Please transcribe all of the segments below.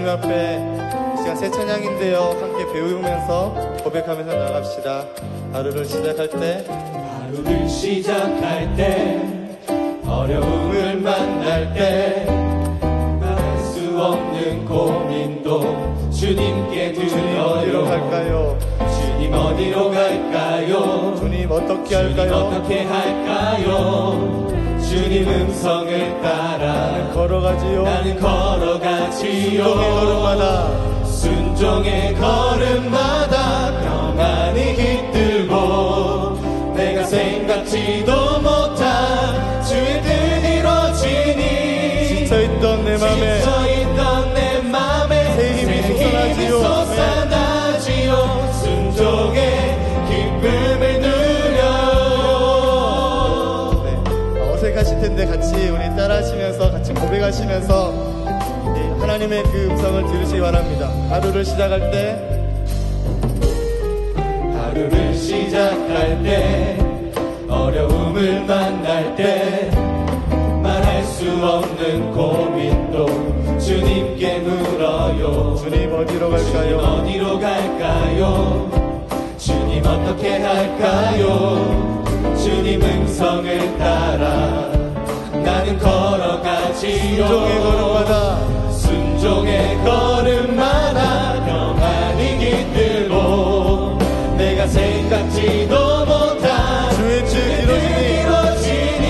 주님 앞에 이 시간 새 찬양인데요, 함께 배우면서 고백하면서 나갑시다. 하루를 시작할 때 어려움을 만날 때 말할 수 없는 고민도 주님께 주님 어디로 드려요. 갈까요? 주님 어디로 갈까요? 주님 어떻게 주님 할까요? 어떻게 할까요? 주님 음성을 따라 걸어가지요. 나는 걸어가지요. 순종의 걸음마다 순종의 걸음마다 평안이 깃들고 내가 생각지도 못한 주의 뜻 이루어지니 지쳐있던 내 맘에 지쳐있던 내 맘에 새 힘이 솟아나지요. 순종의 기쁨을 누려요. 네, 어색하실 텐데 같이 우리 따라하시면서 같이 고백하시면서 하나님의 그 음성을 들으시기 바랍니다. 하루를 시작할 때 어려움을 만날 때 말할 수 없는 고민도 주님께 물어요. 주님 어디로 주님 갈까요? 어디로 갈까요? 주님 어떻게 할까요? 주님 음성을 따라 나는 걸어가지요. 순종의 걸음마다 평안이 깃들고 내가 생각지도 못한 주의 뜻 이루어지니.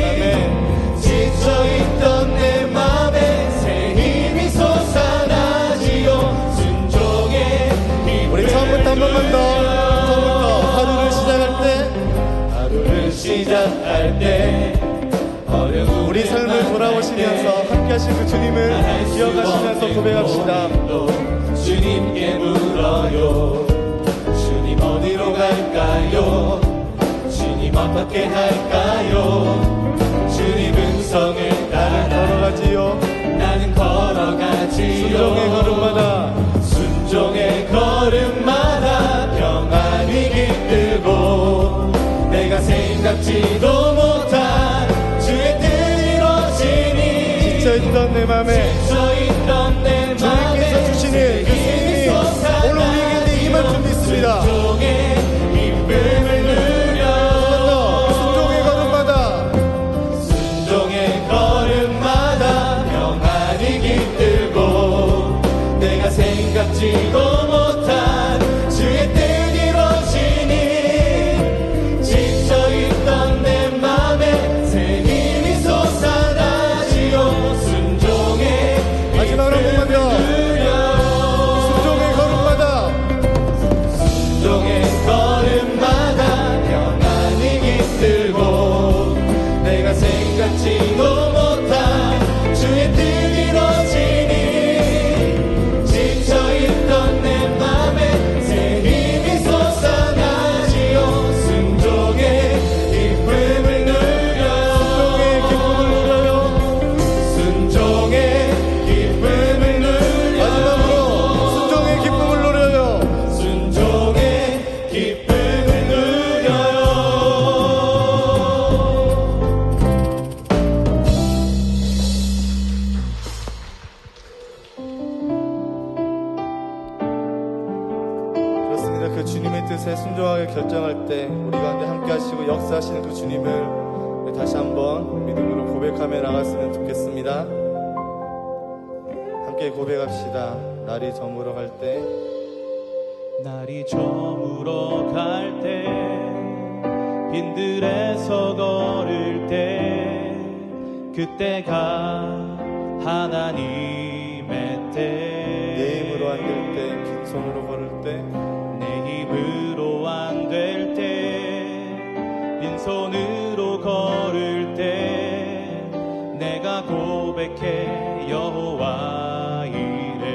아멘. 지쳐있던 내 맘에 새 힘이 솟아나지요. 순종의 우리 처음부터 한 번만 더. 처음부터 하루를 시작할 때 우리 삶을 돌아보시면서 함께 하신 그 주님을 기억하시면서 고백합시다. 주님께 물어요. 주님 어디로 갈까요? 주님 어떻게 할까요? 주님 음성을 따라 걸어가지요. 나는 걸어가지요. 순종의 걸음마다 평안이 깃들고 내가 생각지도 못한 주의 뜻 이루어지니 지쳐있던 내 맘에 주님께서 주시는 그 승리 오늘 우리에게 임할 줄 믿습니다. 순종의 기쁨을 누려 순종의 걸음마다 평안이 깃들고 내가 생각지도 못한 주의 뜻 이루어지니 지쳐있던 내 맘에 새 힘이 솟아나지요. 순종의 마지막으로 한 번만 더. 순종의 걸음마다 평안이 깃들고 내가 생각지도 못한 주의 뜻 이루어지니 지쳐있던 내 맘에 새 힘이 솟아나지요. 순종의 기쁨을 누려요. 순종의 기쁨을 누려요. 마지막으로 순종의 기쁨을 누려요. 순종의 기쁨을 누려요. 그렇습니다. 그 주님의 뜻에 순종하게 결정할 때 우리 가운데 함께 하시고 역사하시는 그 주님을 다시 한번 믿음으로 고백하며 나갔으면 좋겠습니다. 함께 고백합시다. 날이 저물어 갈 때 날이 저물어 갈 때 빈들에서 걸을 때 그때가 하나님의 때 내 힘으로 안 될 때 빈손으로 걸을 때 내 힘으로 안 될 때 빈손으로 걸을 때 내가 고백해 여호와 이래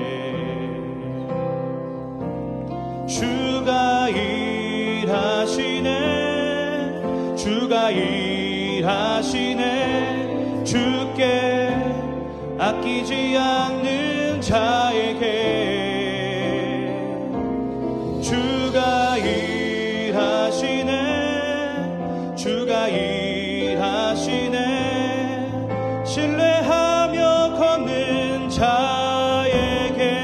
주가 일하시네 주가 일하시네 주께 아끼지 않는 자에게 주가 일하시네 주가 일하시네 신뢰하며 걷는 자에게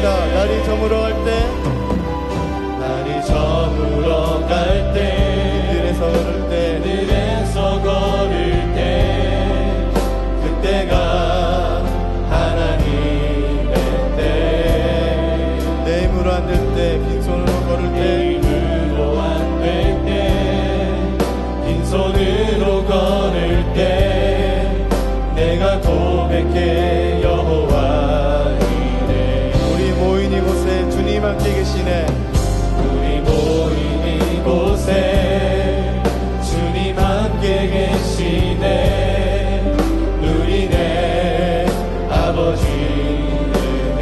고백합시다. 날이 저물어갈 때, 날이 저물어갈 때, 들에서 걸을 때, 들에서 걸을 때, 그때가 하나님의 때. 내 힘으로 안 될 때, 빈손으로 걸을 내 때, 힘으로 안 될 때, 빈손으로 걸을 때, 내가 고백해 여호와 이래. 우리 모인 이곳에 주님 함께 계시네. 우리 모인 이곳에 주님 함께 계시네. 누리네 아버지 은혜.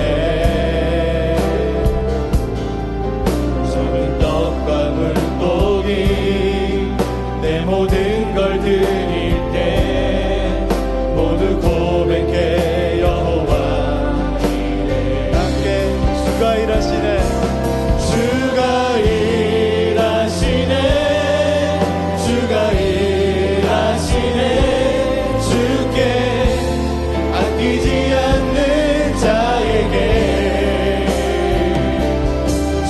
적은 떡과 물고기 내 모든 걸 드릴 때 모두 고백해 여호와 이래. 함께 주가 일하시네. 주가 일하시네. 주가 일하시네. 주께 아끼지 않는 자에게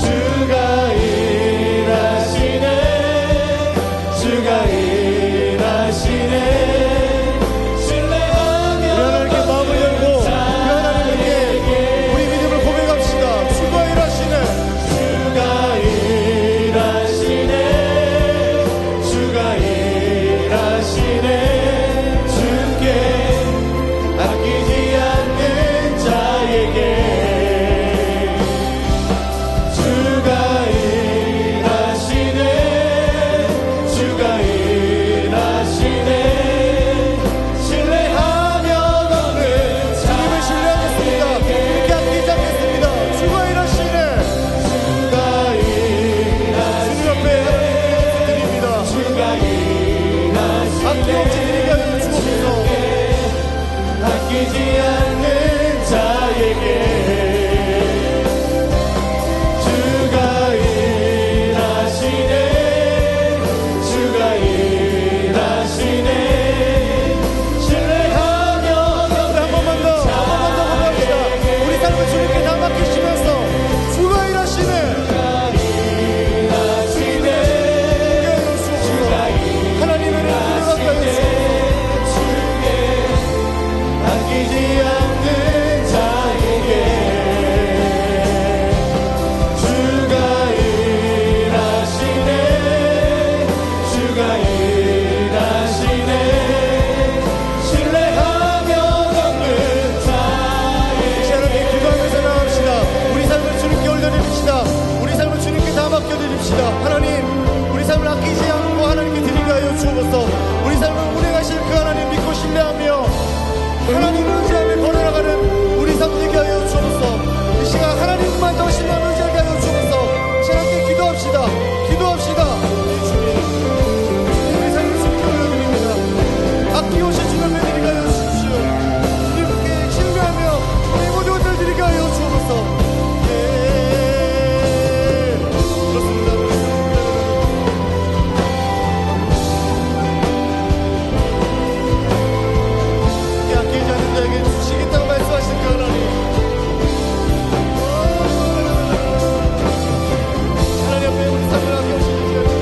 주가 일하시네. 주가 일하시네. 신뢰하며 우리 하나님께 마음을 열고 우리 하나님께 우리 믿음을 고백합시다. 주가 일하시네. 주가 일하시네. 주가 일하시네. 주께 아끼지 않는 자에게 주가 일하시네. 주가 일하시네. 신뢰하며 걷는 주님을 신뢰하겠습니다. 이렇게 아끼지 않겠습니다. 주가 일하시네. 주가 주님 앞에 하나님 드립니다. 주가 일하시네. 아낌없이 드리게 하여 주옵소서. 아끼지 않는 자에게 주가 일하시네. 주가 일하시네. 신뢰하며 한 번만 더 고백합시다. 우리 삶을 주님께 다 맡기시면서 주가 일하시네. 일하시네. 하나님의 은혜를 가까이 주옵소서. 아끼지 않는 자에게 주가 일하시네. 주가 일하시네. 신뢰하며 걷는 자에게 하나님 기도하면서 나갑시다. 우리 삶을 주님께 올려드립시다. 우리 삶을 주님께 다 맡겨드립시다. 하나님 우리 삶을 아끼지 않고 하나님께 드리게 하여 주옵소서. 우리 삶을 운행하실 그 하나님 믿고 신뢰하며 하나님을 의지하며 걸어나가는 우리 삶 되게 하여 주옵소서. 이 시간 하나님만 더 신뢰하며 의지하게 하여 주옵소서. 자, 함께 기도합시다. 기도합시다. 우리 삶을 주님께 올려드립니다. 아끼오신 주님을 드리게 하여 주십시오. 주님께 신뢰하며 우리 모든 것들 드리게 하여 주옵소서. 그렇습니다. 아끼지 않는 자에게 주시겠다고 말씀하신 그 하나님. 하나님 앞에 우리 삶을 아껴주시옵소서.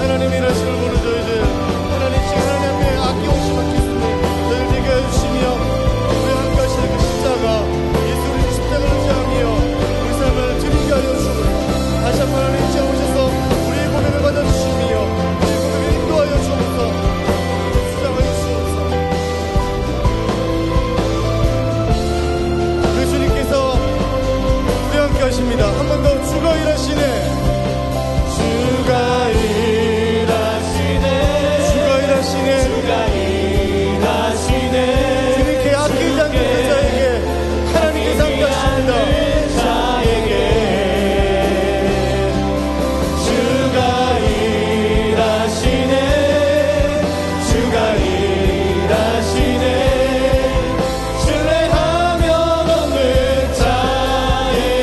하나님 일하심을 보는 저희들, 하나님 지금 하나님 앞에 아끼오심 아끼시니 저희를 되게 해주시며 우리 함께 하시는 그 십자가 예수 그리스도 십자가를 지향하며 우리 삶을 드리게 하여 주옵소서. 다시 한번 하나님 지어 오셔서 우리의 고백을 받아주시며 우리의 고백을 인도하여 주옵소서. 주장하여 주옵소서. 그 주님께서 우리 함께 하십니다. 한 번 더 주가 일하시네. 주가 일하시네. 주가 일하시네. 주가 일하시네. 주님께 아끼지 않는 그 자에게 하나님께서 함께 하십니다. 자에게 주가 일하시네. 주가 일하시네. 신뢰하며 걷는 자에게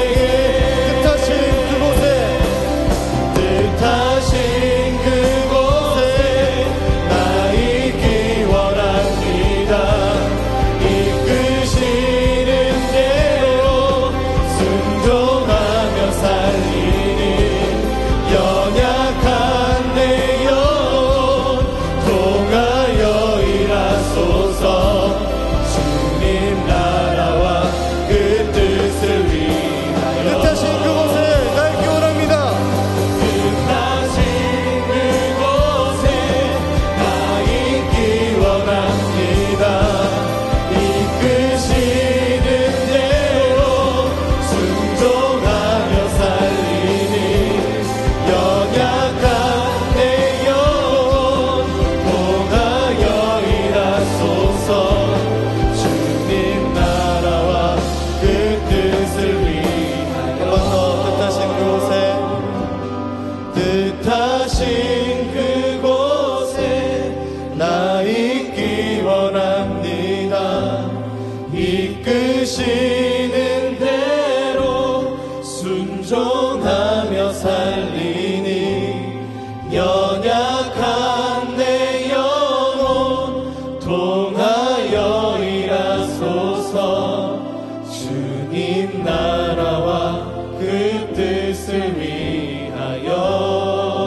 나라와 그 뜻을 위하여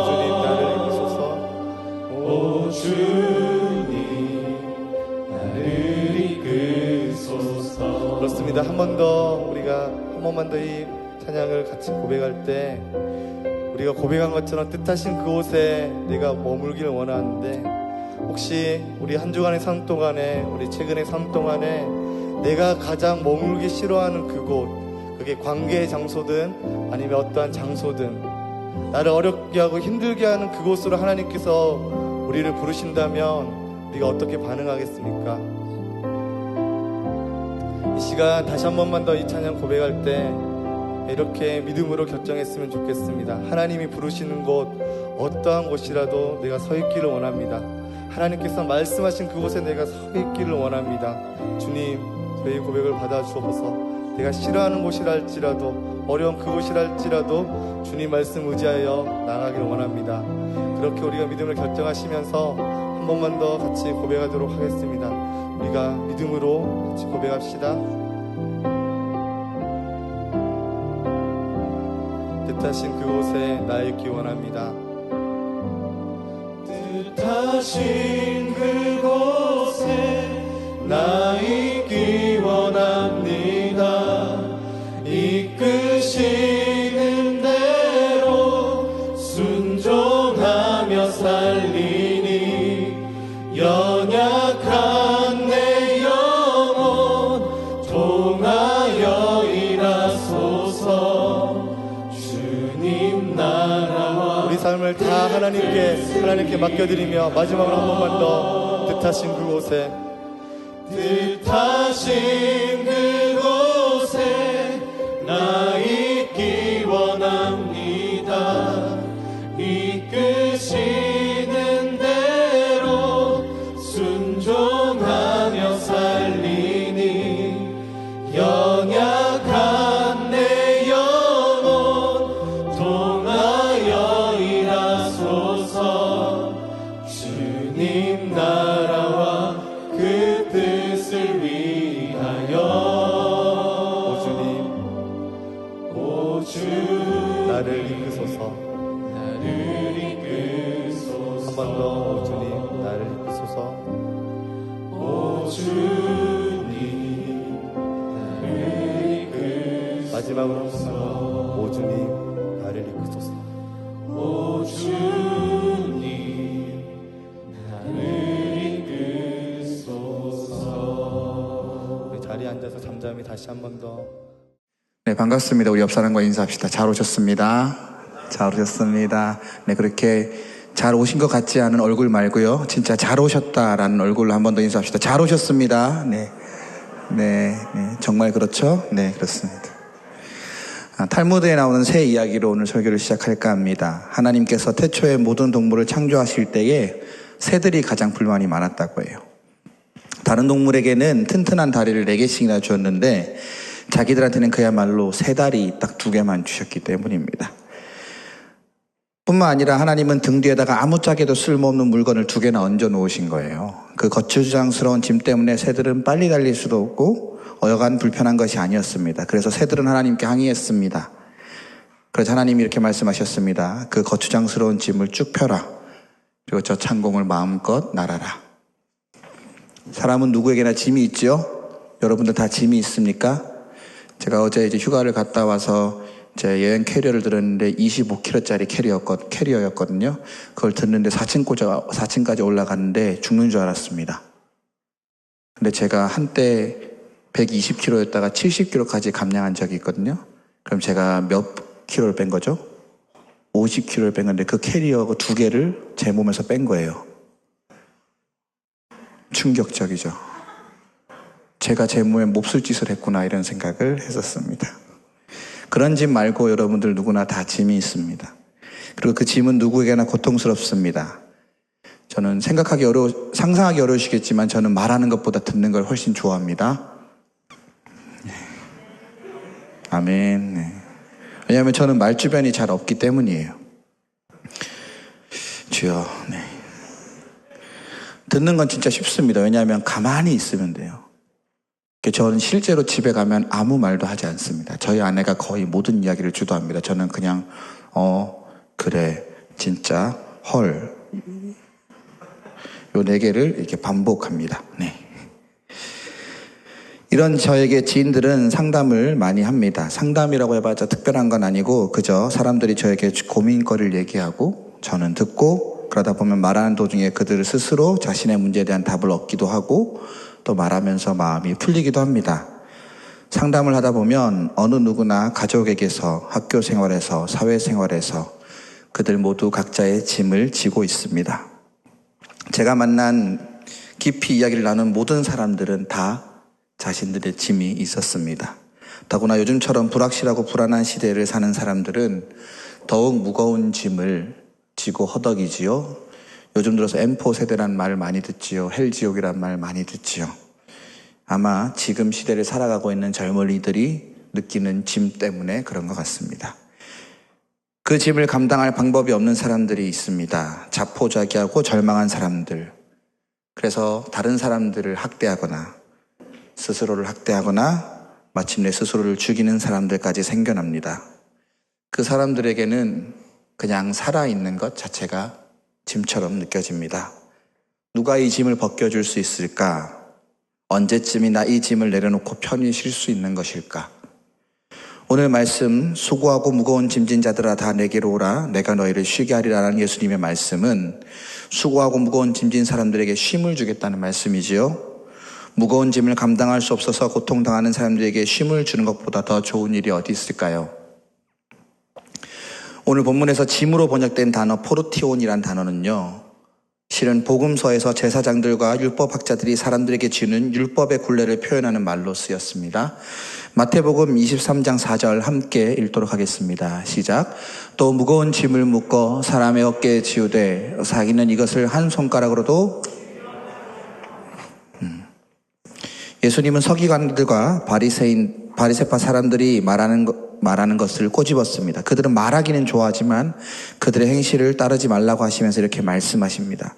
주님 나를 이끄소서. 오 주님 나를 이끄소서. 그렇습니다. 한 번 더 우리가 한 번만 더 이 찬양을 같이 고백할 때 우리가 고백한 것처럼 뜻하신 그곳에 내가 머물기를 원하는데, 혹시 우리 한 주간의 삶 동안에, 우리 최근의 삶 동안에 내가 가장 머물기 싫어하는 그곳, 그게 관계의 장소든 아니면 어떠한 장소든 나를 어렵게 하고 힘들게 하는 그곳으로 하나님께서 우리를 부르신다면 우리가 어떻게 반응하겠습니까? 이 시간 다시 한 번만 더 이 찬양 고백할 때 이렇게 믿음으로 결정했으면 좋겠습니다. 하나님이 부르시는 곳, 어떠한 곳이라도 내가 서 있기를 원합니다. 하나님께서 말씀하신 그곳에 내가 서 있기를 원합니다. 주님, 저희 고백을 받아 주옵소서. 내가 싫어하는 곳이라 할지라도, 어려운 그곳이라 할지라도 주님 말씀 의지하여 나가기를 원합니다. 그렇게 우리가 믿음을 결정하시면서 한 번만 더 같이 고백하도록 하겠습니다. 우리가 믿음으로 같이 고백합시다. 뜻하신 그곳에 나 있기 원합니다. 뜻하신 그곳에 나 있기 원합니다. 이끄시는 대로 순종하며 살리니 연약한 내 영혼 통하여 일하소서. 주님 나라와 우리 삶을 다 하나님께 맡겨드리며 마지막으로 한 번만 더 뜻하신 그곳에 뜻하신 그곳에 나 있기 원합니다. 이끄시는 대로 순종하며 살리니 연약한 내 영혼 통하여 일하소서. 주님 나라와 그 뜻을 위하여 오 주님 나를 이끄소서. 나를 이끄소서. 한 번 더 오 주님 나를 이끄소서. 오 주님 나를 이끄소서. 마지막으로 한 번만 더 오 주님 나를 이끄소서. 오 주님 나를 이끄소서. 우리 자리에 앉아서 잠잠히 다시 한 번 더. 네, 반갑습니다. 우리 옆 사람과 인사합시다. 잘 오셨습니다. 잘 오셨습니다. 네, 그렇게 잘 오신 것 같지 않은 얼굴 말고요. 진짜 잘 오셨다라는 얼굴로 한 번 더 인사합시다. 잘 오셨습니다. 네. 네, 정말 그렇죠? 네, 그렇습니다. 탈무드에 나오는 새 이야기로 오늘 설교를 시작할까 합니다. 하나님께서 태초에 모든 동물을 창조하실 때에 새들이 가장 불만이 많았다고 해요. 다른 동물에게는 튼튼한 다리를 4개씩이나 주었는데 자기들한테는 그야말로 새 다리 딱 2개만 주셨기 때문입니다. 뿐만 아니라 하나님은 등 뒤에다가 아무짝에도 쓸모없는 물건을 2개나 얹어 놓으신 거예요. 그 거추장스러운 짐 때문에 새들은 빨리 달릴 수도 없고 어여간 불편한 것이 아니었습니다. 그래서 새들은 하나님께 항의했습니다. 그래서 하나님이 이렇게 말씀하셨습니다. 그 거추장스러운 짐을 쭉 펴라. 그리고 저 창공을 마음껏 날아라. 사람은 누구에게나 짐이 있죠? 여러분들 다 짐이 있습니까? 제가 어제 이제 휴가를 갔다 와서 제 여행 캐리어를 들었는데 25kg짜리 캐리어였거든요. 그걸 듣는데 4층까지 올라갔는데 죽는 줄 알았습니다. 근데 제가 한때 120kg였다가 70kg까지 감량한 적이 있거든요. 그럼 제가 몇 킬로를 뺀 거죠? 50kg를 뺀 건데 그 캐리어 2개를 제 몸에서 뺀 거예요. 충격적이죠. 제가 제 몸에 몹쓸 짓을 했구나 이런 생각을 했었습니다. 그런 짐 말고 여러분들 누구나 다 짐이 있습니다. 그리고 그 짐은 누구에게나 고통스럽습니다. 저는 상상하기 어려우시겠지만 저는 말하는 것보다 듣는 걸 훨씬 좋아합니다. 아멘. 네. 왜냐하면 저는 말주변이 잘 없기 때문이에요. 주여. 네. 듣는 건 진짜 쉽습니다. 왜냐하면 가만히 있으면 돼요. 저는 실제로 집에 가면 아무 말도 하지 않습니다. 저희 아내가 거의 모든 이야기를 주도합니다. 저는 그냥 그래, 진짜, 헐, 요 4개를 이렇게 반복합니다. 네. 이런 저에게 지인들은 상담을 많이 합니다. 상담이라고 해봤자 특별한 건 아니고 그저 사람들이 저에게 고민거리를 얘기하고 저는 듣고, 그러다 보면 말하는 도중에 그들 스스로 자신의 문제에 대한 답을 얻기도 하고 또 말하면서 마음이 풀리기도 합니다. 상담을 하다 보면 어느 누구나 가족에게서, 학교 생활에서, 사회생활에서 그들 모두 각자의 짐을 지고 있습니다. 제가 만난 깊이 이야기를 나눈 모든 사람들은 다 자신들의 짐이 있었습니다. 더구나 요즘처럼 불확실하고 불안한 시대를 사는 사람들은 더욱 무거운 짐을 지고 허덕이지요. 요즘 들어서 M4 세대란 말 많이 듣지요. 헬지옥이란 말 많이 듣지요. 아마 지금 시대를 살아가고 있는 젊은이들이 느끼는 짐 때문에 그런 것 같습니다. 그 짐을 감당할 방법이 없는 사람들이 있습니다. 자포자기하고 절망한 사람들. 그래서 다른 사람들을 학대하거나 스스로를 학대하거나 마침내 스스로를 죽이는 사람들까지 생겨납니다. 그 사람들에게는 그냥 살아있는 것 자체가 짐처럼 느껴집니다. 누가 이 짐을 벗겨줄 수 있을까? 언제쯤이나 이 짐을 내려놓고 편히 쉴 수 있는 것일까? 오늘 말씀, 수고하고 무거운 짐진 자들아 다 내게로 오라 내가 너희를 쉬게 하리라는 예수님의 말씀은 수고하고 무거운 짐진 사람들에게 쉼을 주겠다는 말씀이지요. 무거운 짐을 감당할 수 없어서 고통당하는 사람들에게 쉼을 주는 것보다 더 좋은 일이 어디 있을까요? 오늘 본문에서 짐으로 번역된 단어 포르티온이란 단어는요, 실은 복음서에서 제사장들과 율법학자들이 사람들에게 주는 율법의 굴레를 표현하는 말로 쓰였습니다. 마태복음 23장 4절 함께 읽도록 하겠습니다. 시작. 또 무거운 짐을 묶어 사람의 어깨에 지우되 자기는 이것을 한 손가락으로도 예수님은 서기관들과 바리새파 사람들이 말하는 것을 꼬집었습니다. 그들은 말하기는 좋아하지만 그들의 행실을 따르지 말라고 하시면서 이렇게 말씀하십니다.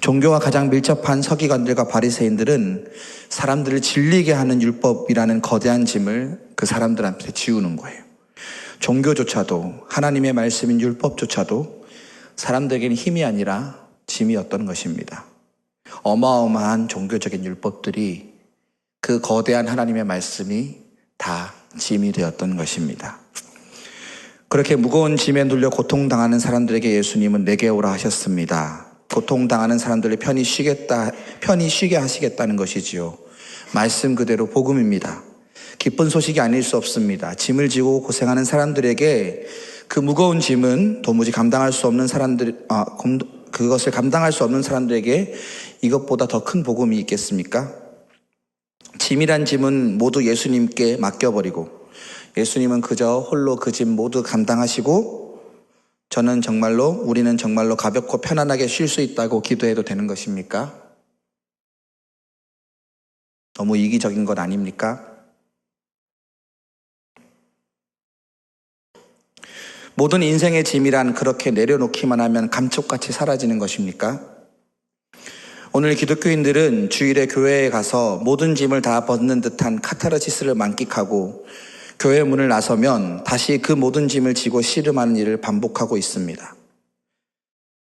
종교와 가장 밀접한 서기관들과 바리새인들은 사람들을 질리게 하는 율법이라는 거대한 짐을 그 사람들한테 지우는 거예요. 종교조차도, 하나님의 말씀인 율법조차도 사람들에게는 힘이 아니라 짐이었던 것입니다. 어마어마한 종교적인 율법들이, 그 거대한 하나님의 말씀이 다 짐이 되었던 것입니다. 그렇게 무거운 짐에 눌려 고통당하는 사람들에게 예수님은 내게 오라 하셨습니다. 고통당하는 사람들을 편히 쉬게 하시겠다는 것이지요. 말씀 그대로 복음입니다. 기쁜 소식이 아닐 수 없습니다. 짐을 지고 고생하는 사람들에게 그 무거운 짐은 도무지 감당할 수 없는 그것을 감당할 수 없는 사람들에게 이것보다 더 큰 복음이 있겠습니까? 짐이란 짐은 모두 예수님께 맡겨버리고 예수님은 그저 홀로 그 짐 모두 감당하시고 우리는 정말로 가볍고 편안하게 쉴 수 있다고 기도해도 되는 것입니까? 너무 이기적인 것 아닙니까? 모든 인생의 짐이란 그렇게 내려놓기만 하면 감쪽같이 사라지는 것입니까? 오늘 기독교인들은 주일에 교회에 가서 모든 짐을 다 벗는 듯한 카타르시스를 만끽하고 교회 문을 나서면 다시 그 모든 짐을 지고 씨름하는 일을 반복하고 있습니다.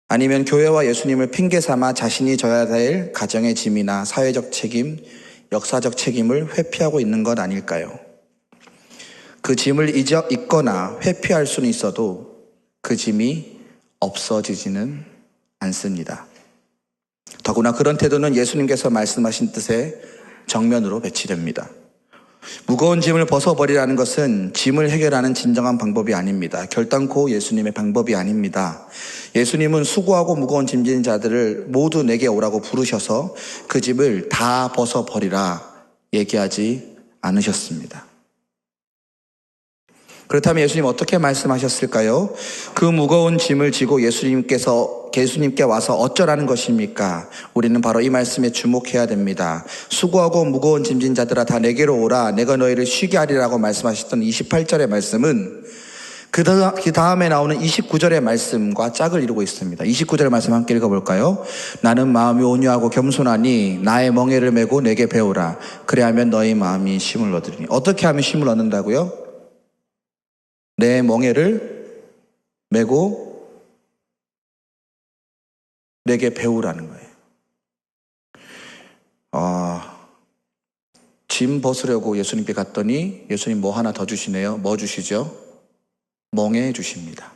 아니면 교회와 예수님을 핑계 삼아 자신이 져야 될 가정의 짐이나 사회적 책임, 역사적 책임을 회피하고 있는 것 아닐까요? 그 짐을 잊거나 회피할 수는 있어도 그 짐이 없어지지는 않습니다. 더구나 그런 태도는 예수님께서 말씀하신 뜻의 정면으로 배치됩니다. 무거운 짐을 벗어버리라는 것은 짐을 해결하는 진정한 방법이 아닙니다. 결단코 예수님의 방법이 아닙니다. 예수님은 수고하고 무거운 짐진 자들을 모두 내게 오라고 부르셔서 그 짐을 다 벗어버리라 얘기하지 않으셨습니다. 그렇다면 예수님 어떻게 말씀하셨을까요? 그 무거운 짐을 지고 예수님께 와서 어쩌라는 것입니까? 우리는 바로 이 말씀에 주목해야 됩니다. 수고하고 무거운 짐진 자들아 다 내게로 오라 내가 너희를 쉬게 하리라고 말씀하셨던 28절의 말씀은 그 다음에 나오는 29절의 말씀과 짝을 이루고 있습니다. 29절의 말씀 함께 읽어볼까요? 나는 마음이 온유하고 겸손하니 나의 멍에를 메고 내게 배우라. 그래야면 너희 마음이 쉼을 얻으리니. 어떻게 하면 쉼을 얻는다고요? 내 멍에를 메고 내게 배우라는 거예요. 짐 벗으려고 예수님께 갔더니 예수님 뭐 하나 더 주시네요. 뭐 주시죠? 멍에 주십니다.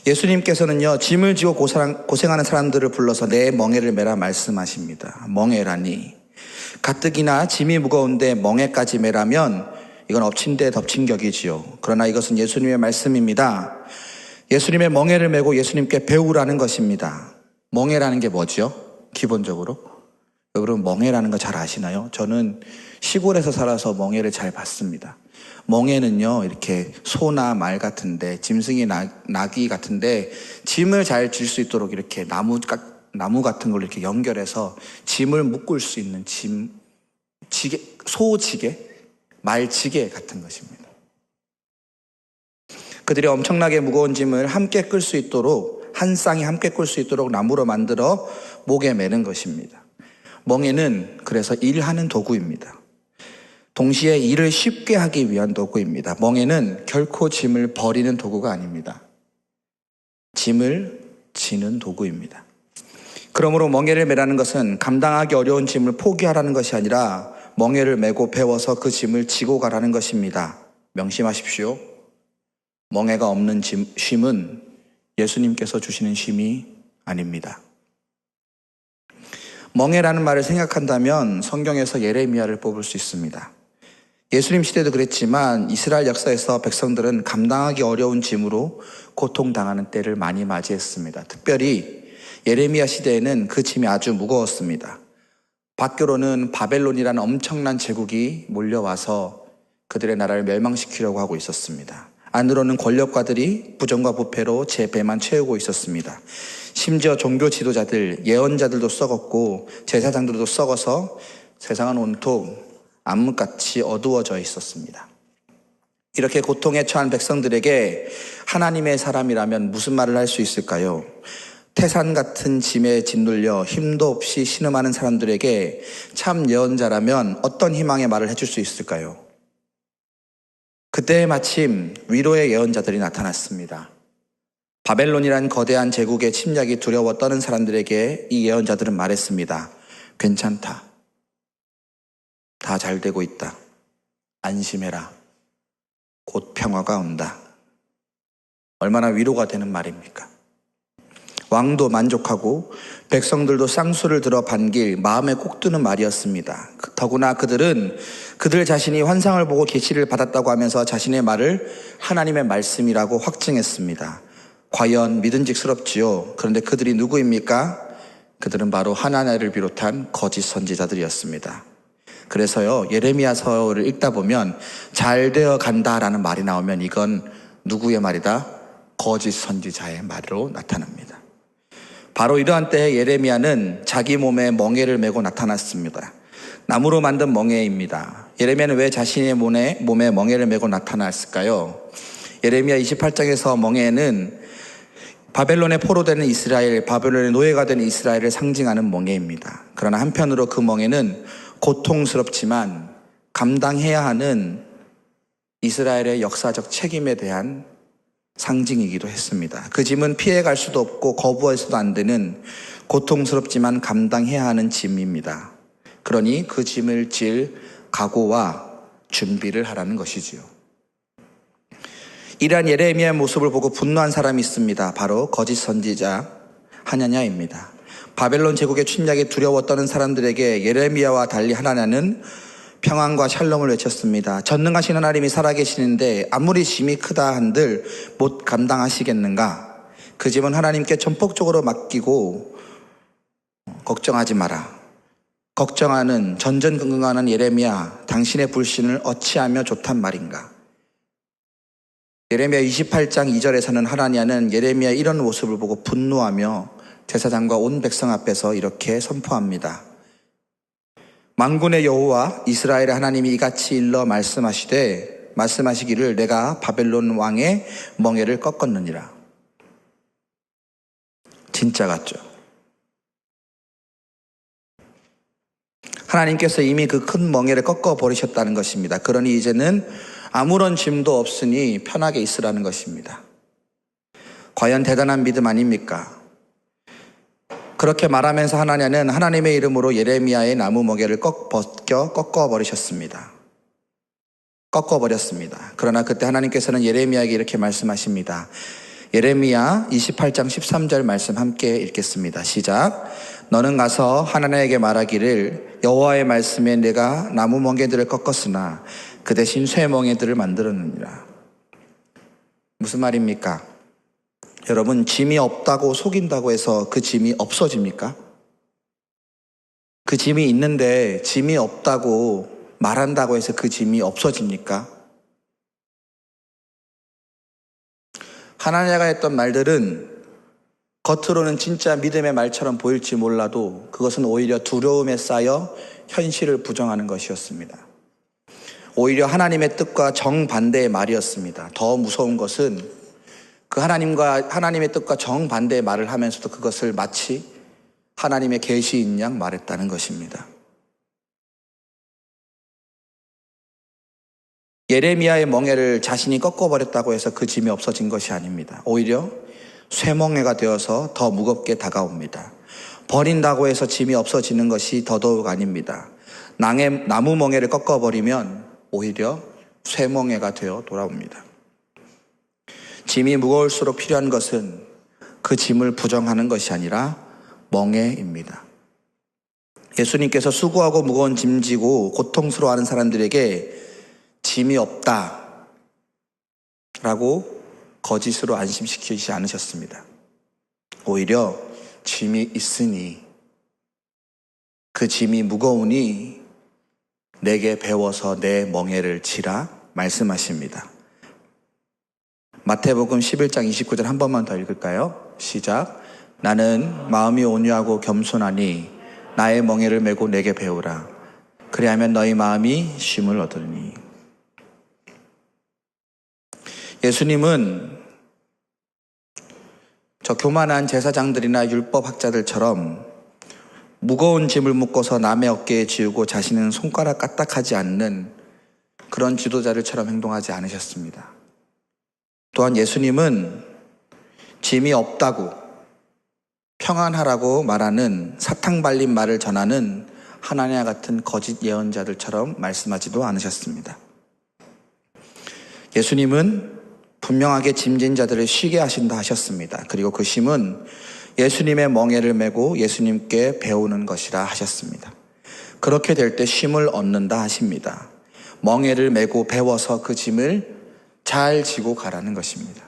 예수님께서는요, 짐을 지고 고생하는 사람들을 불러서 내 멍에를 메라 말씀하십니다. 멍에라니. 가뜩이나 짐이 무거운데 멍에까지 메라면 이건 엎친 데 덮친 격이지요. 그러나 이것은 예수님의 말씀입니다. 예수님의 멍에를 메고 예수님께 배우라는 것입니다. 멍에라는 게 뭐죠? 기본적으로. 여러분 멍에라는 거 잘 아시나요? 저는 시골에서 살아서 멍에를 잘 봤습니다. 멍에는요, 이렇게 소나 말 같은데, 짐승이 나귀 같은데, 짐을 잘 질 수 있도록 이렇게 나무 같은 걸 이렇게 연결해서 짐을 묶을 수 있는 소지게, 말지게 같은 것입니다. 그들이 엄청나게 무거운 짐을 함께 끌 수 있도록, 한 쌍이 함께 끌 수 있도록 나무로 만들어 목에 매는 것입니다. 멍에는 그래서 일하는 도구입니다. 동시에 일을 쉽게 하기 위한 도구입니다. 멍에는 결코 짐을 버리는 도구가 아닙니다. 짐을 지는 도구입니다. 그러므로 멍에를 매라는 것은 감당하기 어려운 짐을 포기하라는 것이 아니라 멍에를 메고 배워서 그 짐을 지고 가라는 것입니다. 명심하십시오. 멍에가 없는 쉼은 예수님께서 주시는 쉼이 아닙니다. 멍에라는 말을 생각한다면 성경에서 예레미야를 뽑을 수 있습니다. 예수님 시대도 그랬지만 이스라엘 역사에서 백성들은 감당하기 어려운 짐으로 고통당하는 때를 많이 맞이했습니다. 특별히 예레미야 시대에는 그 짐이 아주 무거웠습니다. 밖으로는 바벨론이라는 엄청난 제국이 몰려와서 그들의 나라를 멸망시키려고 하고 있었습니다. 안으로는 권력가들이 부정과 부패로 제 배만 채우고 있었습니다. 심지어 종교 지도자들, 예언자들도 썩었고 제사장들도 썩어서 세상은 온통 암흑같이 어두워져 있었습니다. 이렇게 고통에 처한 백성들에게 하나님의 사람이라면 무슨 말을 할 수 있을까요? 태산 같은 짐에 짓눌려 힘도 없이 신음하는 사람들에게 참 예언자라면 어떤 희망의 말을 해줄 수 있을까요? 그때 마침 위로의 예언자들이 나타났습니다. 바벨론이란 거대한 제국의 침략이 두려워 떠는 사람들에게 이 예언자들은 말했습니다. 괜찮다. 다 잘 되고 있다. 안심해라. 곧 평화가 온다. 얼마나 위로가 되는 말입니까? 왕도 만족하고 백성들도 쌍수를 들어 반길 마음에 꼭 드는 말이었습니다. 더구나 그들은 그들 자신이 환상을 보고 계시를 받았다고 하면서 자신의 말을 하나님의 말씀이라고 확증했습니다. 과연 믿음직스럽지요. 그런데 그들이 누구입니까? 그들은 바로 하나님을 비롯한 거짓 선지자들이었습니다. 그래서요, 예레미야서를 읽다 보면 잘 되어 간다라는 말이 나오면 이건 누구의 말이다? 거짓 선지자의 말로 나타납니다. 바로 이러한 때에 예레미야는 자기 몸에 멍에를 메고 나타났습니다. 나무로 만든 멍에입니다. 예레미야는 왜 자신의 몸에 멍에를 메고 나타났을까요? 예레미야 28장에서 멍에는 바벨론의 포로되는 이스라엘, 바벨론의 노예가 되는 이스라엘을 상징하는 멍에입니다. 그러나 한편으로 그 멍에는 고통스럽지만 감당해야 하는 이스라엘의 역사적 책임에 대한 상징이기도 했습니다. 그 짐은 피해갈 수도 없고 거부해서도 안 되는 고통스럽지만 감당해야 하는 짐입니다. 그러니 그 짐을 질 각오와 준비를 하라는 것이지요. 이러한 예레미야의 모습을 보고 분노한 사람이 있습니다. 바로 거짓 선지자 하냐냐입니다. 바벨론 제국의 침략에 두려워 떠는 사람들에게 예레미야와 달리 하나냐는 평안과 샬롬을 외쳤습니다. 전능하신 하나님이 살아계시는데 아무리 짐이 크다 한들 못 감당하시겠는가? 그 짐은 하나님께 전폭적으로 맡기고 걱정하지 마라. 걱정하는 전전긍긍하는 예레미야, 당신의 불신을 어찌하며 좋단 말인가? 예레미야 28장 2절에서는 하나냐는 예레미야의 이런 모습을 보고 분노하며 제사장과 온 백성 앞에서 이렇게 선포합니다. 만군의 여호와 이스라엘의 하나님이 이같이 일러 말씀하시되 말씀하시기를 내가 바벨론 왕의 멍에를 꺾었느니라. 진짜 같죠? 하나님께서 이미 그 큰 멍에를 꺾어버리셨다는 것입니다. 그러니 이제는 아무런 짐도 없으니 편하게 있으라는 것입니다. 과연 대단한 믿음 아닙니까? 그렇게 말하면서 하나님은 하나님의 이름으로 예레미야의 나무 멍에를 꺾어버리셨습니다. 꺾어버렸습니다. 그러나 그때 하나님께서는 예레미야에게 이렇게 말씀하십니다. 예레미야 28장 13절 말씀 함께 읽겠습니다. 시작. 너는 가서 하나님에게 말하기를 여호와의 말씀에 내가 나무 멍에들을 꺾었으나 그 대신 쇠 멍에들을 만들었느니라. 무슨 말입니까? 여러분, 짐이 없다고 속인다고 해서 그 짐이 없어집니까? 그 짐이 있는데 짐이 없다고 말한다고 해서 그 짐이 없어집니까? 하나냐가 했던 말들은 겉으로는 진짜 믿음의 말처럼 보일지 몰라도 그것은 오히려 두려움에 쌓여 현실을 부정하는 것이었습니다. 오히려 하나님의 뜻과 정반대의 말이었습니다. 더 무서운 것은 그 하나님의 뜻과 정반대의 말을 하면서도 그것을 마치 하나님의 계시인 양 말했다는 것입니다. 예레미야의 멍에를 자신이 꺾어버렸다고 해서 그 짐이 없어진 것이 아닙니다. 오히려 쇠멍에가 되어서 더 무겁게 다가옵니다. 버린다고 해서 짐이 없어지는 것이 더더욱 아닙니다. 나무 멍에를 꺾어버리면 오히려 쇠멍에가 되어 돌아옵니다. 짐이 무거울수록 필요한 것은 그 짐을 부정하는 것이 아니라 멍에입니다. 예수님께서 수고하고 무거운 짐 지고 고통스러워하는 사람들에게 짐이 없다 라고 거짓으로 안심시키지 않으셨습니다. 오히려 짐이 있으니 그 짐이 무거우니 내게 배워서 내 멍에를 지라 말씀하십니다. 마태복음 11장 29절 한 번만 더 읽을까요? 시작. 나는 마음이 온유하고 겸손하니 나의 멍에를 메고 내게 배우라. 그리하면 너희 마음이 쉼을 얻으리니. 예수님은 저 교만한 제사장들이나 율법학자들처럼 무거운 짐을 묶어서 남의 어깨에 지우고 자신은 손가락 까딱하지 않는 그런 지도자들처럼 행동하지 않으셨습니다. 또한 예수님은 짐이 없다고 평안하라고 말하는 사탕 발린 말을 전하는 하나냐 같은 거짓 예언자들처럼 말씀하지도 않으셨습니다. 예수님은 분명하게 짐진 자들을 쉬게 하신다 하셨습니다. 그리고 그 쉼은 예수님의 멍에를 메고 예수님께 배우는 것이라 하셨습니다. 그렇게 될 때 쉼을 얻는다 하십니다. 멍에를 메고 배워서 그 짐을 잘 지고 가라는 것입니다.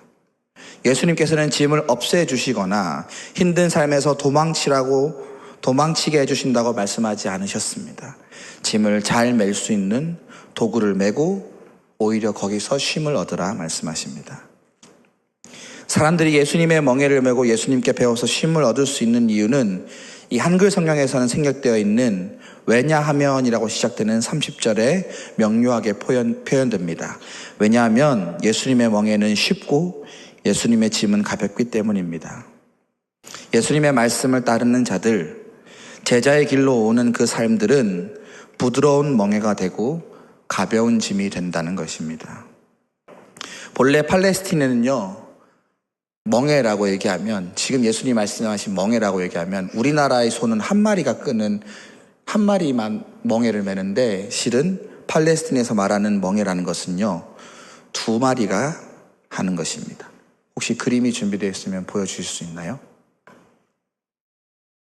예수님께서는 짐을 없애주시거나 힘든 삶에서 도망치게 해주신다고 말씀하지 않으셨습니다. 짐을 잘 맬 수 있는 도구를 메고 오히려 거기서 쉼을 얻으라 말씀하십니다. 사람들이 예수님의 멍에를 메고 예수님께 배워서 쉼을 얻을 수 있는 이유는 이 한글 성경에서는 생략되어 있는 왜냐하면이라고 시작되는 30절에 명료하게 표현됩니다. 왜냐하면 예수님의 멍에는 쉽고 예수님의 짐은 가볍기 때문입니다. 예수님의 말씀을 따르는 자들, 제자의 길로 오는 그 삶들은 부드러운 멍에가 되고 가벼운 짐이 된다는 것입니다. 본래 팔레스틴에는요, 멍에라고 얘기하면, 지금 예수님 말씀하신 멍에라고 얘기하면 우리나라의 소는 한 마리가 끄는 한 마리만 멍에를 매는데, 실은 팔레스틴에서 말하는 멍에라는 것은요 2마리가 하는 것입니다. 혹시 그림이 준비되어 있으면 보여주실 수 있나요?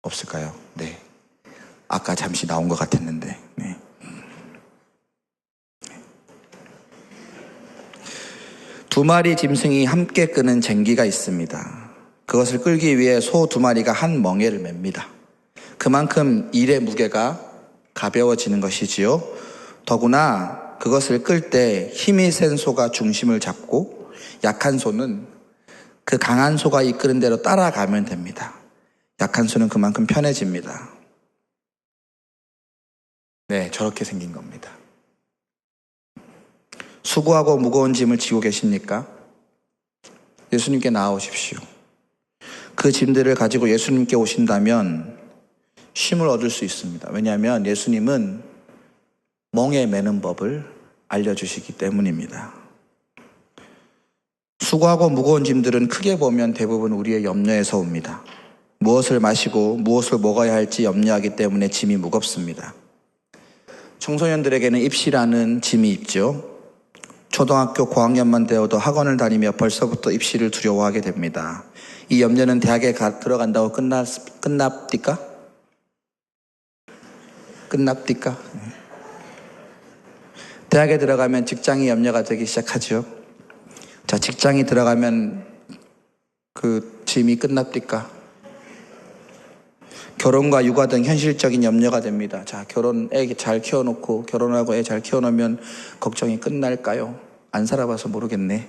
없을까요? 네, 아까 잠시 나온 것 같았는데. 네. 2마리 짐승이 함께 끄는 쟁기가 있습니다. 그것을 끌기 위해 소 2마리가 한 멍에를 맵니다. 그만큼 일의 무게가 가벼워지는 것이지요. 더구나 그것을 끌 때 힘이 센 소가 중심을 잡고 약한 소는 그 강한 소가 이끄는 대로 따라가면 됩니다. 약한 소는 그만큼 편해집니다. 네, 저렇게 생긴 겁니다. 수고하고 무거운 짐을 지고 계십니까? 예수님께 나아오십시오. 그 짐들을 가지고 예수님께 오신다면 쉼을 얻을 수 있습니다. 왜냐하면 예수님은 멍에 매는 법을 알려주시기 때문입니다. 수고하고 무거운 짐들은 크게 보면 대부분 우리의 염려에서 옵니다. 무엇을 마시고 무엇을 먹어야 할지 염려하기 때문에 짐이 무겁습니다. 청소년들에게는 입시라는 짐이 있죠. 초등학교 고학년만 되어도 학원을 다니며 벌써부터 입시를 두려워하게 됩니다. 이 염려는 대학에 들어간다고 끝납니까? 대학에 들어가면 직장이 염려가 되기 시작하죠. 자, 직장이 들어가면 그 짐이 끝납니까? 결혼과 육아 등 현실적인 염려가 됩니다. 자, 애 잘 키워놓고 결혼하고 애 잘 키워놓으면 걱정이 끝날까요? 안 살아봐서 모르겠네.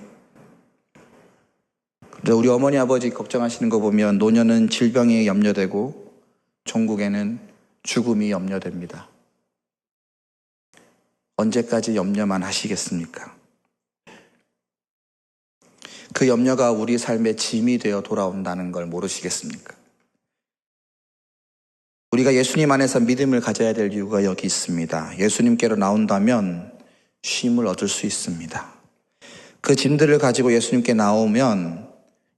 우리 어머니 아버지 걱정하시는 거 보면 노년은 질병이 염려되고 종국에는 죽음이 염려됩니다. 언제까지 염려만 하시겠습니까? 그 염려가 우리 삶의 짐이 되어 돌아온다는 걸 모르시겠습니까? 우리가 예수님 안에서 믿음을 가져야 될 이유가 여기 있습니다. 예수님께로 나온다면 쉼을 얻을 수 있습니다. 그 짐들을 가지고 예수님께 나오면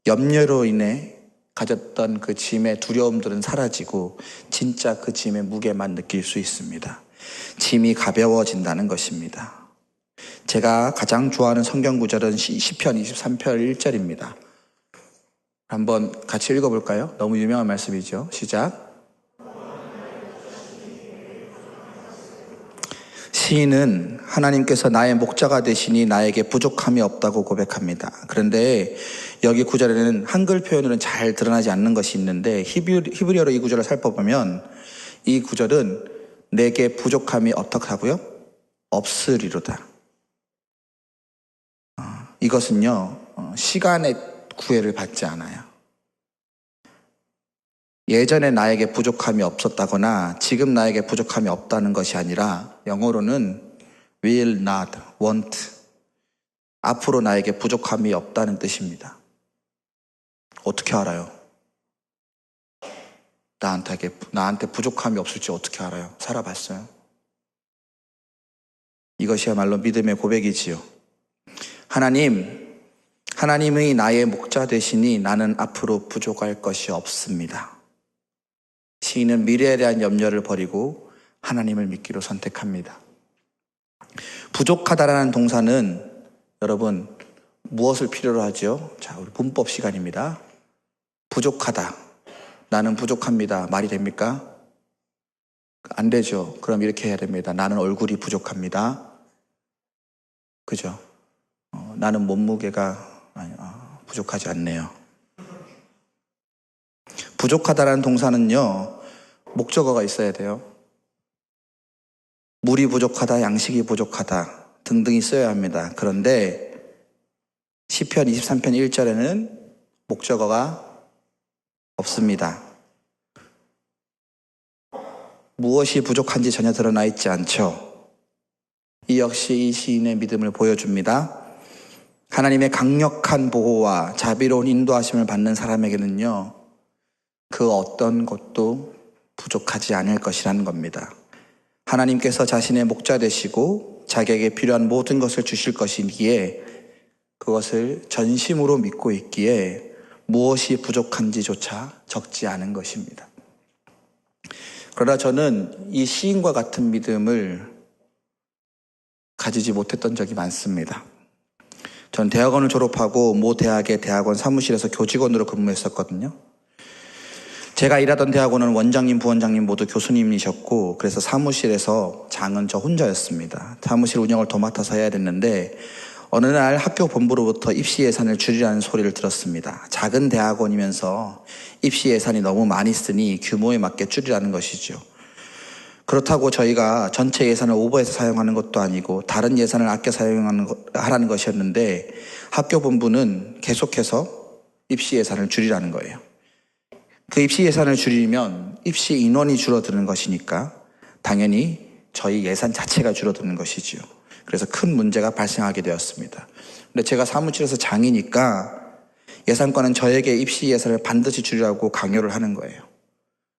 염려로 인해 가졌던 그 짐의 두려움들은 사라지고 진짜 그 짐의 무게만 느낄 수 있습니다. 짐이 가벼워진다는 것입니다. 제가 가장 좋아하는 성경 구절은 시편 23편 1절입니다. 한번 같이 읽어볼까요? 너무 유명한 말씀이죠. 시작. 시인은 하나님께서 나의 목자가 되시니 나에게 부족함이 없다고 고백합니다. 그런데 여기 구절에는 한글 표현으로는 잘 드러나지 않는 것이 있는데 히브리어로 이 구절을 살펴보면 이 구절은 내게 부족함이 어떻다고요? 없으리로다. 이것은요, 시간의 구애를 받지 않아요. 예전에 나에게 부족함이 없었다거나 지금 나에게 부족함이 없다는 것이 아니라 영어로는 will not, won't. 앞으로 나에게 부족함이 없다는 뜻입니다. 어떻게 알아요? 나한테 부족함이 없을지 어떻게 알아요? 살아봤어요? 이것이야말로 믿음의 고백이지요. 하나님의 나의 목자 되시니 나는 앞으로 부족할 것이 없습니다. 시인은 미래에 대한 염려를 버리고 하나님을 믿기로 선택합니다. 부족하다라는 동사는 여러분 무엇을 필요로 하죠? 자, 우리 문법 시간입니다. 부족하다. 나는 부족합니다. 말이 됩니까? 안 되죠. 그럼 이렇게 해야 됩니다. 나는 얼굴이 부족합니다. 그죠? 나는 몸무게가 부족하지 않네요. 부족하다라는 동사는요, 목적어가 있어야 돼요. 물이 부족하다, 양식이 부족하다 등등이 써야 합니다. 그런데 시편 23편 1절에는 목적어가 없습니다. 무엇이 부족한지 전혀 드러나 있지 않죠. 이 역시 이 시인의 믿음을 보여줍니다. 하나님의 강력한 보호와 자비로운 인도하심을 받는 사람에게는요, 그 어떤 것도 부족하지 않을 것이라는 겁니다. 하나님께서 자신의 목자 되시고 자기에게 필요한 모든 것을 주실 것이기에 그것을 전심으로 믿고 있기에 무엇이 부족한지조차 적지 않은 것입니다. 그러나 저는 이 시인과 같은 믿음을 가지지 못했던 적이 많습니다. 전 대학원을 졸업하고 모 대학의 대학원 사무실에서 교직원으로 근무했었거든요. 제가 일하던 대학원은 원장님, 부원장님 모두 교수님이셨고, 그래서 사무실에서 장은 저 혼자였습니다. 사무실 운영을 도맡아서 해야 됐는데 어느 날 학교 본부로부터 입시 예산을 줄이라는 소리를 들었습니다. 작은 대학원이면서 입시 예산이 너무 많이 쓰니 규모에 맞게 줄이라는 것이죠. 그렇다고 저희가 전체 예산을 오버해서 사용하는 것도 아니고 다른 예산을 아껴 하라는 것이었는데 학교 본부는 계속해서 입시 예산을 줄이라는 거예요. 그 입시 예산을 줄이면 입시 인원이 줄어드는 것이니까 당연히 저희 예산 자체가 줄어드는 것이지요. 그래서 큰 문제가 발생하게 되었습니다. 근데 제가 사무실에서 장이니까 예산과는 저에게 입시 예산을 반드시 주려고 강요를 하는 거예요.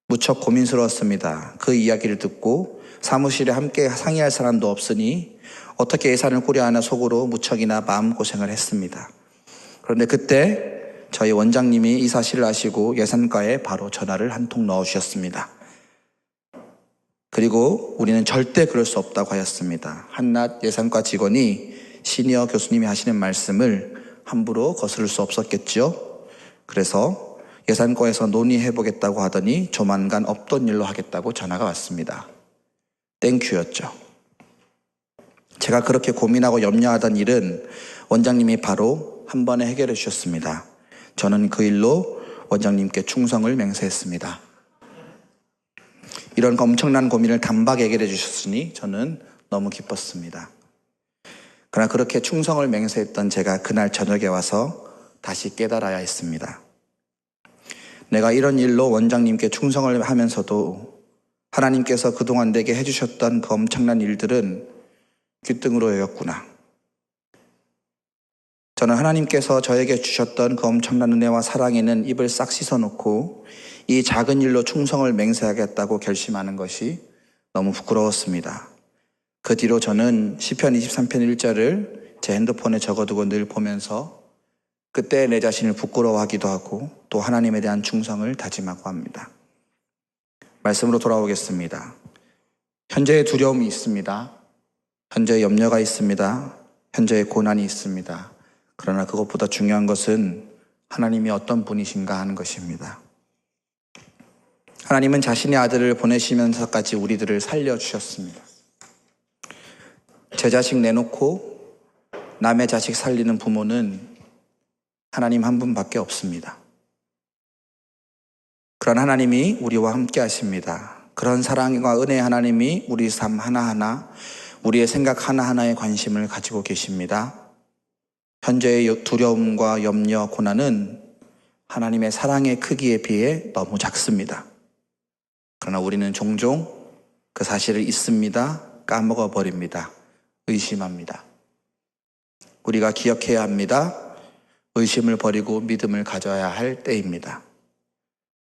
무척 고민스러웠습니다. 그 이야기를 듣고 사무실에 함께 상의할 사람도 없으니 어떻게 예산을 꾸려하나 속으로 무척이나 마음고생을 했습니다. 그런데 그때 저희 원장님이 이 사실을 아시고 예산과에 바로 전화를 한 통 넣어주셨습니다. 그리고 우리는 절대 그럴 수 없다고 하였습니다. 한낱 예산과 직원이 시니어 교수님이 하시는 말씀을 함부로 거스를 수 없었겠죠. 그래서 예산과에서 논의해보겠다고 하더니 조만간 없던 일로 하겠다고 전화가 왔습니다. 땡큐였죠. 제가 그렇게 고민하고 염려하던 일은 원장님이 바로 한 번에 해결해 주셨습니다. 저는 그 일로 원장님께 충성을 맹세했습니다. 이런 엄청난 고민을 단박에 해결해 주셨으니 저는 너무 기뻤습니다. 그러나 그렇게 충성을 맹세했던 제가 그날 저녁에 와서 다시 깨달아야 했습니다. 내가 이런 일로 원장님께 충성을 하면서도 하나님께서 그동안 내게 해주셨던 그 엄청난 일들은 귓등으로 여겼구나. 저는 하나님께서 저에게 주셨던 그 엄청난 은혜와 사랑에는 입을 싹 씻어놓고 이 작은 일로 충성을 맹세하겠다고 결심하는 것이 너무 부끄러웠습니다. 그 뒤로 저는 시편 23편 1절을 제 핸드폰에 적어두고 늘 보면서 그때 내 자신을 부끄러워하기도 하고 또 하나님에 대한 충성을 다짐하고 합니다. 말씀으로 돌아오겠습니다. 현재의 두려움이 있습니다. 현재의 염려가 있습니다. 현재의 고난이 있습니다. 그러나 그것보다 중요한 것은 하나님이 어떤 분이신가 하는 것입니다. 하나님은 자신의 아들을 보내시면서까지 우리들을 살려주셨습니다. 제 자식 내놓고 남의 자식 살리는 부모는 하나님 한 분밖에 없습니다. 그런 하나님이 우리와 함께 하십니다. 그런 사랑과 은혜의 하나님이 우리 삶 하나하나, 우리의 생각 하나하나에 관심을 가지고 계십니다. 현재의 두려움과 염려, 고난은 하나님의 사랑의 크기에 비해 너무 작습니다. 그러나 우리는 종종 그 사실을 잊습니다. 까먹어버립니다. 의심합니다. 우리가 기억해야 합니다. 의심을 버리고 믿음을 가져야 할 때입니다.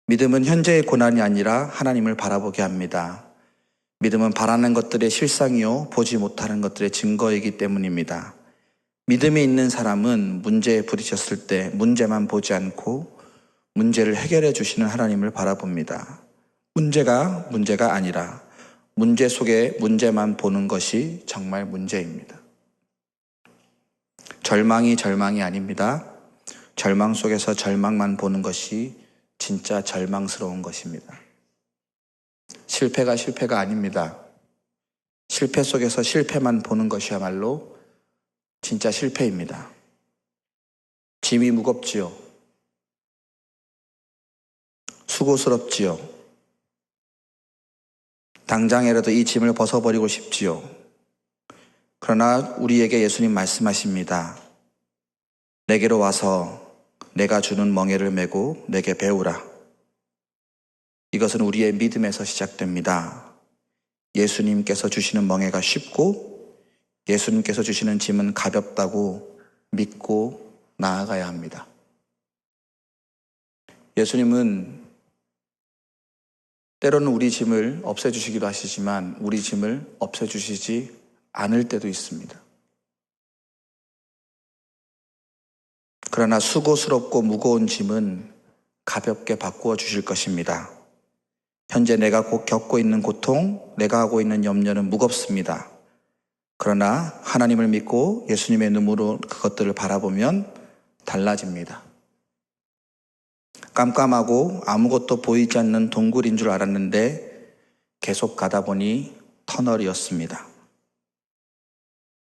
믿음은 현재의 고난이 아니라 하나님을 바라보게 합니다. 믿음은 바라는 것들의 실상이요 보지 못하는 것들의 증거이기 때문입니다. 믿음이 있는 사람은 문제에 부딪혔을 때 문제만 보지 않고 문제를 해결해 주시는 하나님을 바라봅니다. 문제가 아니라 문제 속에 문제만 보는 것이 정말 문제입니다. 절망이 아닙니다. 절망 속에서 절망만 보는 것이 진짜 절망스러운 것입니다. 실패가 아닙니다. 실패 속에서 실패만 보는 것이야말로 진짜 실패입니다. 짐이 무겁지요. 수고스럽지요. 당장이라도 이 짐을 벗어버리고 싶지요. 그러나 우리에게 예수님 말씀하십니다. 내게로 와서 내가 주는 멍에를 메고 내게 배우라. 이것은 우리의 믿음에서 시작됩니다. 예수님께서 주시는 멍에가 쉽고 예수님께서 주시는 짐은 가볍다고 믿고 나아가야 합니다. 예수님은 때로는 우리 짐을 없애주시기도 하시지만 우리 짐을 없애주시지 않을 때도 있습니다. 그러나 수고스럽고 무거운 짐은 가볍게 바꾸어 주실 것입니다. 현재 내가 겪고 있는 고통, 내가 하고 있는 염려는 무겁습니다. 그러나 하나님을 믿고 예수님의 눈으로 그것들을 바라보면 달라집니다. 깜깜하고 아무것도 보이지 않는 동굴인 줄 알았는데 계속 가다 보니 터널이었습니다.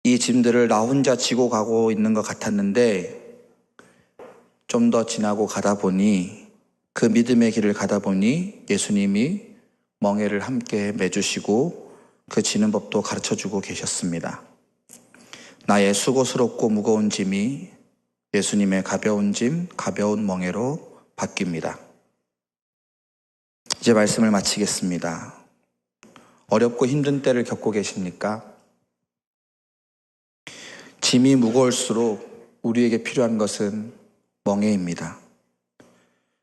이 짐들을 나 혼자 지고 가고 있는 것 같았는데 좀 더 지나고 가다 보니 그 믿음의 길을 가다 보니 예수님이 멍에를 함께 매주시고 그 지는 법도 가르쳐주고 계셨습니다. 나의 수고스럽고 무거운 짐이 예수님의 가벼운 짐, 가벼운 멍에로 바뀝니다. 이제 말씀을 마치겠습니다. 어렵고 힘든 때를 겪고 계십니까? 짐이 무거울수록 우리에게 필요한 것은 멍에입니다.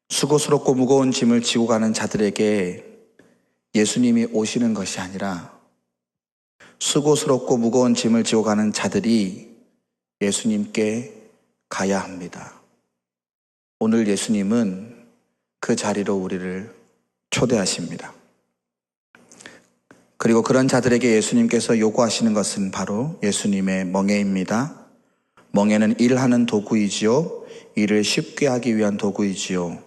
수고스럽고 무거운 짐을 지고 가는 자들에게 예수님이 오시는 것이 아니라 수고스럽고 무거운 짐을 지고 가는 자들이 예수님께 가야 합니다. 오늘 예수님은 그 자리로 우리를 초대하십니다. 그리고 그런 자들에게 예수님께서 요구하시는 것은 바로 예수님의 멍에입니다. 멍에는 일하는 도구이지요. 일을 쉽게 하기 위한 도구이지요.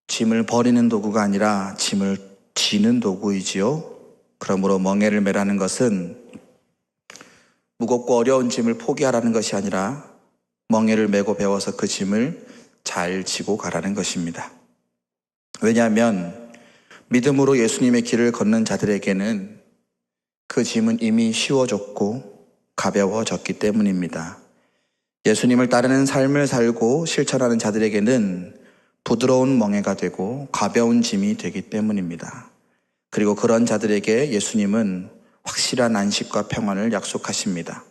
짐을 버리는 도구가 아니라 짐을 지는 도구이지요. 그러므로 멍에를 매라는 것은 무겁고 어려운 짐을 포기하라는 것이 아니라 멍에를 메고 배워서 그 짐을 잘 지고 가라는 것입니다. 왜냐하면 믿음으로 예수님의 길을 걷는 자들에게는 그 짐은 이미 쉬워졌고 가벼워졌기 때문입니다. 예수님을 따르는 삶을 살고 실천하는 자들에게는 부드러운 멍에가 되고 가벼운 짐이 되기 때문입니다. 그리고 그런 자들에게 예수님은 확실한 안식과 평안을 약속하십니다.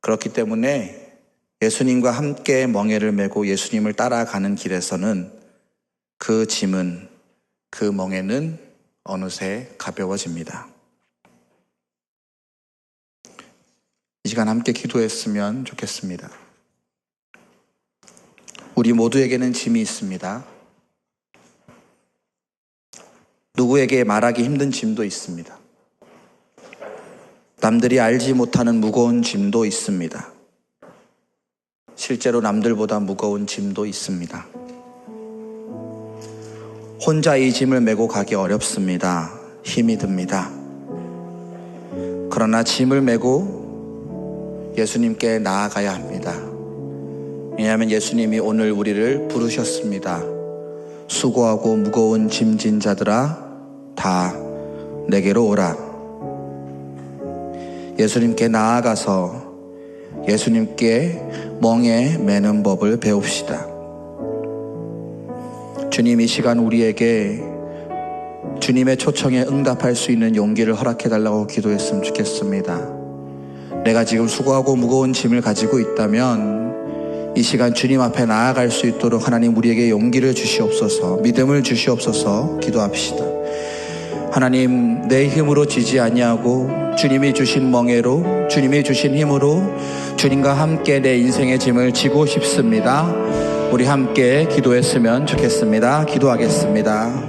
그렇기 때문에 예수님과 함께 멍에를 메고 예수님을 따라가는 길에서는 그 짐은, 그 멍에는 어느새 가벼워집니다. 이 시간 함께 기도했으면 좋겠습니다. 우리 모두에게는 짐이 있습니다. 누구에게 말하기 힘든 짐도 있습니다. 남들이 알지 못하는 무거운 짐도 있습니다. 실제로 남들보다 무거운 짐도 있습니다. 혼자 이 짐을 메고 가기 어렵습니다. 힘이 듭니다. 그러나 짐을 메고 예수님께 나아가야 합니다. 왜냐하면 예수님이 오늘 우리를 부르셨습니다. 수고하고 무거운 짐진 자들아 다 내게로 오라. 예수님께 나아가서 예수님께 멍에 매는 법을 배웁시다. 주님, 이 시간 우리에게 주님의 초청에 응답할 수 있는 용기를 허락해달라고 기도했으면 좋겠습니다. 내가 지금 수고하고 무거운 짐을 가지고 있다면 이 시간 주님 앞에 나아갈 수 있도록 하나님 우리에게 용기를 주시옵소서, 믿음을 주시옵소서 기도합시다. 하나님, 내 힘으로 지지 아니하고 주님이 주신 멍에로, 주님이 주신 힘으로 주님과 함께 내 인생의 짐을 지고 싶습니다. 우리 함께 기도했으면 좋겠습니다. 기도하겠습니다.